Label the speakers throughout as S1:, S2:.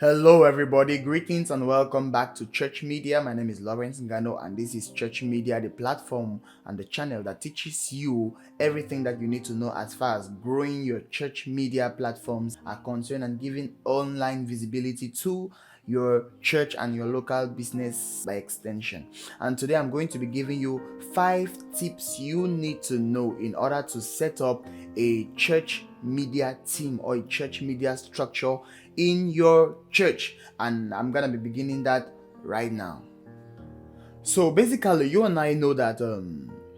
S1: Hello, everybody. Greetings and welcome back to Church Media. My name is Lawrence Ngano, and this is Church Media, the platform and the channel that teaches you everything that you need to know as far as growing your church media platforms are concerned and giving online visibility to your church and your local business by extension. And today I'm going to be giving you 5 tips you need to know in order to set up a church media team or a church media structure in your church, and I'm gonna be beginning that right now. So basically, you and I know that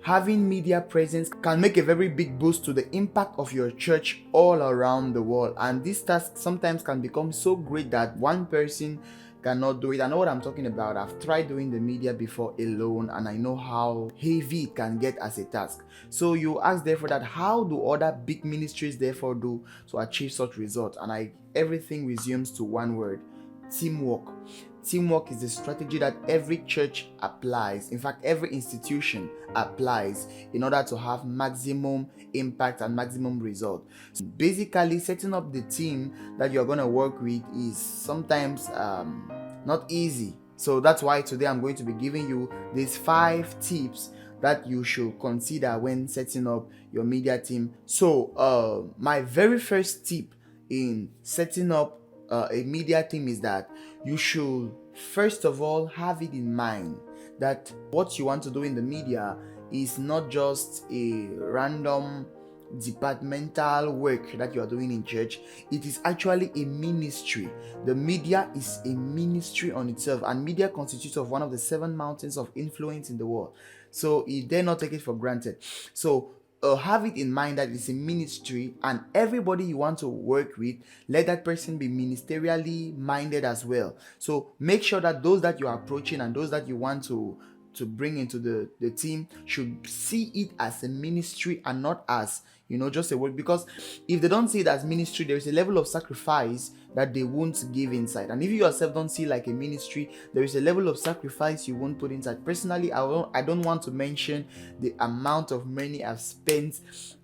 S1: having media presence can make a very big boost to the impact of your church all around the world, and this task sometimes can become so great that one person cannot do it. I know what I'm talking about. I've tried doing the media before alone, and I know how heavy it can get as a task. So you ask therefore that how do other big ministries therefore do to achieve such results? And everything resumes to one word: teamwork. Teamwork is the strategy that every church applies, in fact every institution applies, in order to have maximum impact and maximum result. So basically, setting up the team that you're going to work with is sometimes not easy. So that's why today I'm going to be giving you these 5 tips that you should consider when setting up your media team. So my very first tip in setting up a media team is that you should first of all have it in mind that what you want to do in the media is not just a random departmental work that you are doing in church. It is actually a ministry. The media is a ministry on itself, and media constitutes of one of the 7 mountains of influence in the world. So you dare not take it for granted. So have it in mind that it's a ministry, and everybody you want to work with, let that person be ministerially minded as well. So make sure that those that you are approaching and those that you want to bring into the team should see it as a ministry and not as just a work. Because if they don't see it as ministry, there is a level of sacrifice that they won't give inside. And if you yourself don't see like a ministry, there is a level of sacrifice you won't put inside. Personally, I don't want to mention the amount of money I've spent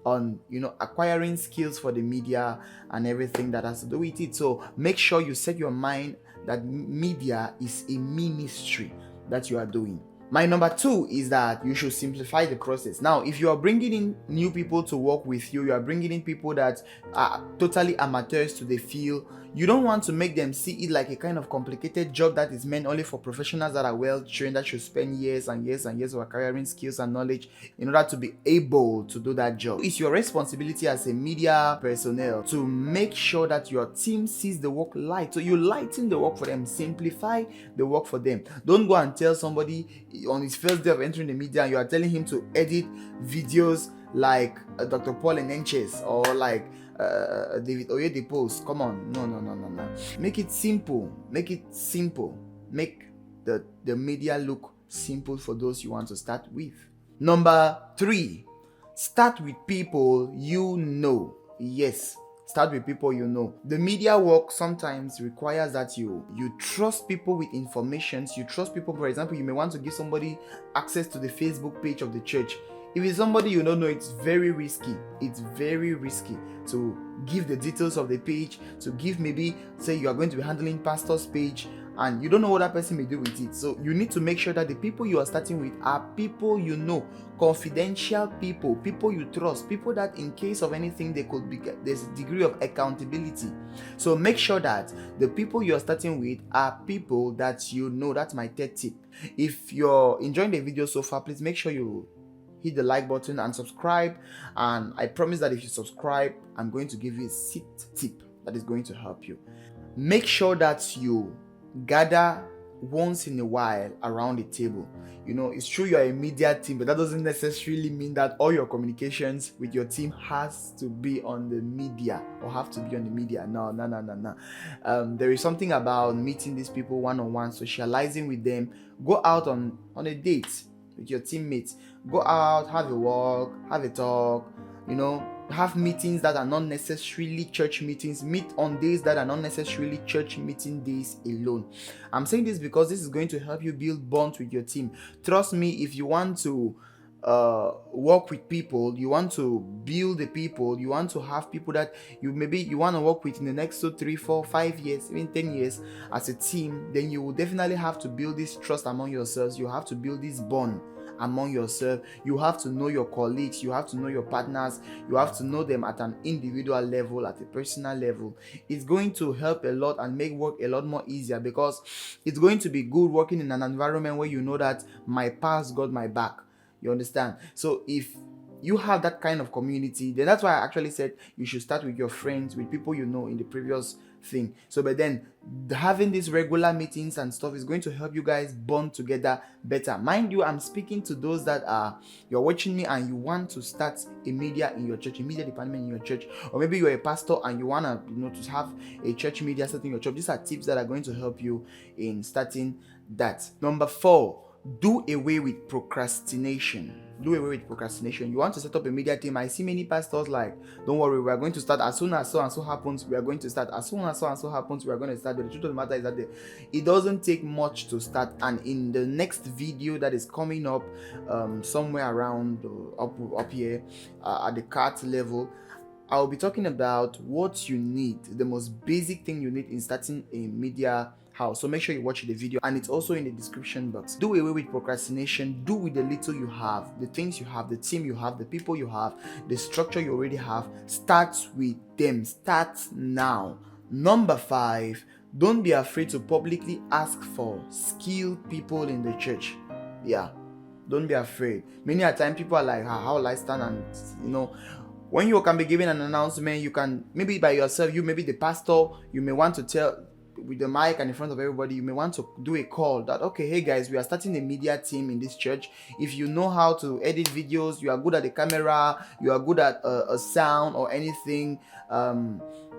S1: on acquiring skills for the media and everything that has to do with it. So make sure you set your mind that media is a ministry that you are doing. My number 2 is that you should simplify the process. Now, if you are bringing in new people to work with you, you are bringing in people that are totally amateurs to the field, you don't want to make them see it like a kind of complicated job that is meant only for professionals that are well trained, that should spend years and years and years of acquiring skills and knowledge in order to be able to do that job. It's your responsibility as a media personnel to make sure that your team sees the work light. So you lighten the work for them, simplify the work for them. Don't go and tell somebody on his first day of entering the media and you are telling him to edit videos like Dr. Paul Enenches or like David Oyedepo's. Come on, no. Make it simple. Make the media look simple for those you want to start with. Number 3, start with people you know. Yes, start with people you know. The media work sometimes requires that you trust people with information. You trust people. For example, you may want to give somebody access to the Facebook page of the church. If it's somebody you don't know, it's very risky. It's very risky to give the details of the page, to give, maybe say you are going to be handling pastor's page and you don't know what that person may do with it. So you need to make sure that the people you are starting with are people you know, confidential people you trust, people that in case of anything there's a degree of accountability. So make sure that the people you are starting with are people that you know. That's my 3rd tip. If you're enjoying the video so far, please make sure you hit the like button and subscribe, and I promise that if you subscribe, I'm going to give you a 6th tip that is going to help you. Make sure that you gather once in a while around the table. It's true you're a media team, but that doesn't necessarily mean that all your communications with your team has to be on the media or have to be on the media. No. There is something about meeting these people one-on-one, socializing with them. Go out on a date with your teammates. Go out, have a walk, have a talk, have meetings that are not necessarily church meetings. Meet on days that are not necessarily church meeting days alone. I'm saying this because this is going to help you build bonds with your team. Trust me, if you want to work with people, you want to build the people, you want to have people that you want to work with in the next 2, 3, 4, 5 years, even 10 years as a team, then you will definitely have to build this trust among yourselves. You have to build this bond among yourself. You have to know your colleagues, you have to know your partners, you have to know them at an individual level, at a personal level. It's going to help a lot and make work a lot more easier, because it's going to be good working in an environment where you know that my past got my back. You understand? So if you have that kind of community, then that's why I actually said you should start with your friends, with people you know in the previous thing. So but then having these regular meetings and stuff is going to help you guys bond together better. Mind you, I'm speaking to those that are you're watching me and you want to start a media in your church, a media department in your church, or maybe you're a pastor and you want to to have a church media set in your church. These are tips that are going to help you in starting that. Number 4, do away with procrastination. Do away with procrastination. You want to set up a media team. I see many pastors like, don't worry, we are going to start as soon as so and so happens. We are going to start as soon as so and so happens. We are going to start. But the truth of the matter is that it doesn't take much to start. And in the next video that is coming up, somewhere around up here at the cart level, I'll be talking about what you need, the most basic thing you need in starting a media house. So make sure you watch the video, and it's also in the description box. Do away with procrastination. Do with the little you have, the things you have, the team you have, the people you have, the structure you already have. Start with them. Start now. Number 5, don't be afraid to publicly ask for skilled people in the church. Yeah, don't be afraid. Many a time people are like, how will I stand? And when you can be giving an announcement, you can maybe by yourself, you maybe the pastor, you may want to tell with the mic and in front of everybody, you may want to do a call that, okay, hey guys, we are starting a media team in this church. If you know how to edit videos, you are good at the camera, you are good at a sound or anything,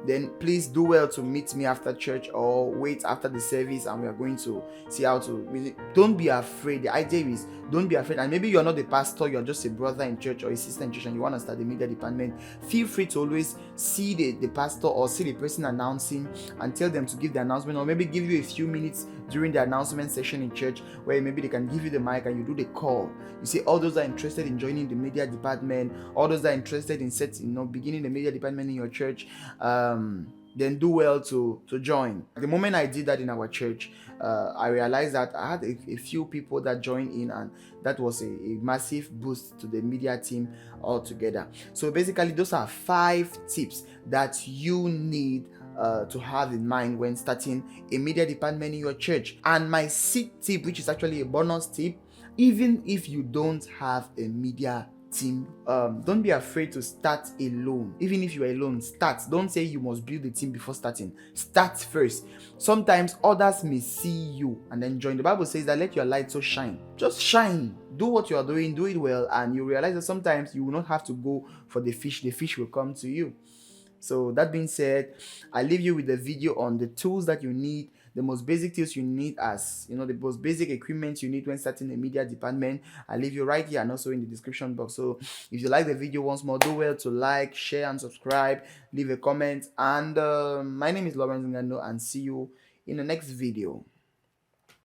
S1: then please do well to meet me after church or wait after the service, and we are going to see how to. Don't be afraid. The idea is don't be afraid. And maybe you're not the pastor, you're just a brother in church or a sister in church, and you want to start the media department. Feel free to always see the pastor or see the person announcing and tell them to give the announcement, or maybe give you a few minutes during the announcement session in church where maybe they can give you the mic and you do the call. You see, all those are interested in joining the media department, all those are interested in beginning the media department in your church, then do well to join. The moment I did that in our church, I realized that I had a few people that joined in, and that was a massive boost to the media team altogether. So basically, those are 5 tips that you need to have in mind when starting a media department in your church. And my 6th tip, which is actually a bonus tip, even if you don't have a media team, don't be afraid to start alone. Even if you are alone, start. Don't say you must build a team before starting. Start first. Sometimes others may see you and then join. The Bible says that let your light so shine. Just shine. Do what you are doing, do it well, and you realize that sometimes you will not have to go for the fish will come to you. So that being said, I leave you with the video on the tools that you need, the most basic tools you need, as the most basic equipment you need when starting a media department. I leave you right here and also in the description box. So if you like the video, once more, do well to like, share, and subscribe. Leave a comment. And my name is Lawrence Ngano, and see you in the next video.